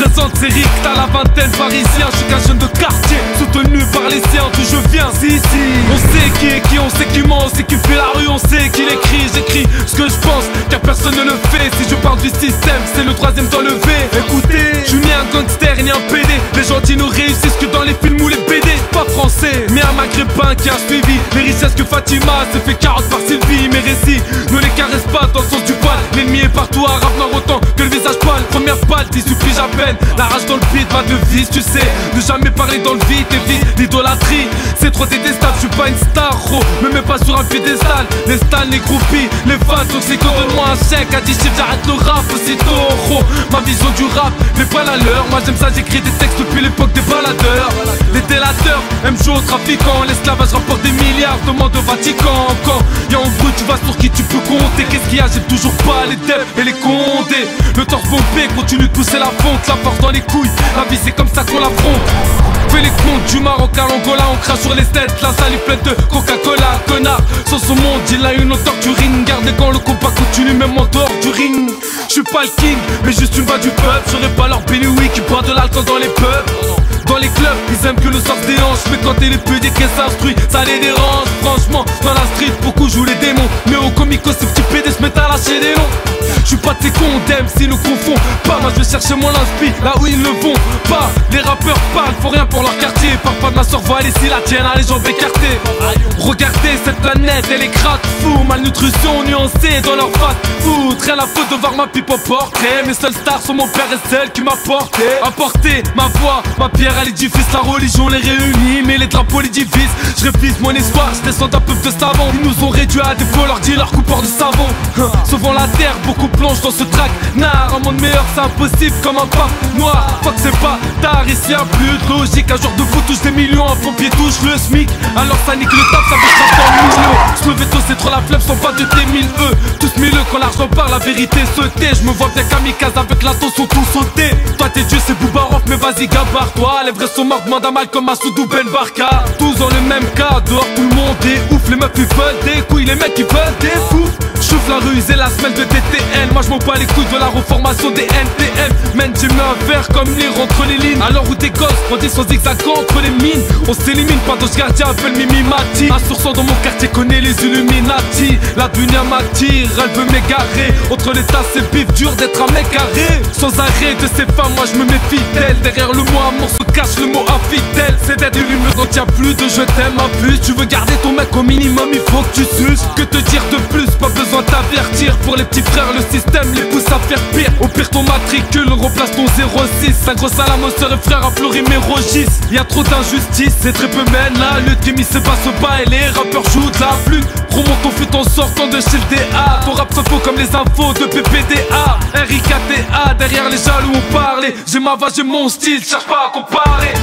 présente, c'est Rick, t'as la vingtaine parisien. Je suis qu'un jeune de quartier, soutenu par les siens. D'où je viens, si. On sait qui est qui, on sait qui ment, on sait qui fait la rue, on sait qui l'écrit. J'écris ce que je pense, car personne ne le fait. Si je parle du système, c'est le troisième temps levé. Écoutez, je suis ni un gangster ni un PD. Les gentils ne réussissent que dans les films ou les BD. Pas français, mais un maghrébin qui a suivi les richesses que Fatima s'est fait carotte par Sylvie. Mes récits ne les caressent pas dans le sens du poil. L'ennemi est partout, arabe noir autant que le visage pâle. Première balle, t'y supplie, j'appelle. La rage dans le beat va de vis, tu sais. Ne jamais parler dans le vide, évite l'idolâtrie. C'est trop détestable, je suis pas une star, gros. Me mets pas sur un piédestal. Les stans, les groupies, les fans toxiques. Donne-moi un chèque à 10 chiffres, j'arrête le rap aussitôt, gros. Ma vision du rap n'est pas la leur. Moi j'aime ça, j'écris des textes depuis l'époque des baladeurs. Les délateurs aiment jouer aux trafiquants. L'esclavage rapporte des milliards, demande au Vatican. Quand y'a en bruit, tu vas sur qui tu peux compter. Qu'est-ce qu'il y a, j'ai toujours pas les devs et les condés. Le torse bombé continue de pousser la fonte. La force dans les couilles, la vie c'est comme ça qu'on l'affronte. Fais les comptes du Maroc à l'Angola, on crache sur les têtes. La salive pleine de Coca-Cola, connard. Sans son monde, il a une auteur du ring. Gardez quand le combat continue, même en dehors du ring. Je suis pas le king, mais juste une voix du peuple. J'aurais pas leur Béloui qui boit de l'alcool dans les pubs. Dans les clubs, ils aiment que le sort se déhanche. Mais quand t'es les pudiques qu'elles s'instruit, ça les dérange. Franchement, dans la street, beaucoup jouent les démons. Mais au comico, ces petits pédés se mettent à lâcher des noms. Je suis pas de ces cons, d'aime s'ils nous confondent pas. Moi je vais chercher mon inspi, là où ils ne vont pas. Les rappeurs parlent, faut rien pour leur quartier. Parle pas de ma soeur, voilà ici la tienne, a les jambes écartées. Regardez cette planète, elle est crade fou. Malnutrition nuancée dans leur face foot. Rien à faute de voir ma pipe au portrait. Mes seules stars sont mon père et celle qui m'a porté. Apporté ma voix, ma pierre à l'édifice. La religion les réunit, mais les drapeaux les divisent. Je révise mon espoir, je descends d'un peuple de savants. Ils nous ont réduits à des voleurs, dis-leur coupeurs de savon. Sauvant la terre, beaucoup plongent dans ce track. Nar, un monde meilleur c'est impossible comme un pape noir. Fuck c'est pas tard, ici y'a plus de logique. Un jour de vous touche des millions, un pompier touche le SMIC. Alors ça nique le taf, ça fait ça dans le milieu. Je me vais tôt, c'est trop la flemme, sans pas de tes 1000 E. Tous 1000 E quand l'argent part, la vérité se tait. Je me vois bien kamikaze avec la sont tout sautés. Toi t'es Dieu, c'est Boubaroff, mais vas-y gabare-toi. Les vrais sont morts, demande à Malcolm Massoudou Ben Barka. Tous dans le même cas, dehors tout le monde est ouf. Les meufs ils veulent des couilles, les mecs ils veulent des fous. J'ouvre la rue, c'est la semaine de DTN. Moi je m'en bats les couilles de la reformation des NTM. Man j'ai mis un verre comme lire entre les lignes. Alors où tes gosses grandissent son zigzag entre les mines. On s'élimine, pas d'ange gardien, appelle Mimi Mati. Un sourçon dans mon quartier connaît les Illuminati. La dunia m'attire, elle veut m'égarer. Entre les tasses c'est bif, dur d'être un mec carré. Sans arrêt de ces femmes, moi je me méfie d'elles. Derrière le mot amour se cache le mot infidèle. C'est d'être une quand y'a plus de je t'aime à plus. Tu veux garder ton mec au minimum, il faut que tu suces. Que te dire de plus, pas besoin de t'avertir. Pour les petits frères, le système les pousse à faire pire. Au pire ton matricule, remplace ton 06. Un gros salam aux sœurs et frères à Florim et Rogis. Y'a trop d'injustice, c'est très peu mène la lutte. Kémy se passe au bas et les rappeurs jouent de la flûte. Remonte ton fut en sortant de chez le DA. Ton rap se faux comme les infos de PPDA. RIKTA, derrière les jaloux on parlait. J'ai ma voix, j'ai mon style, cherche pas à comparer.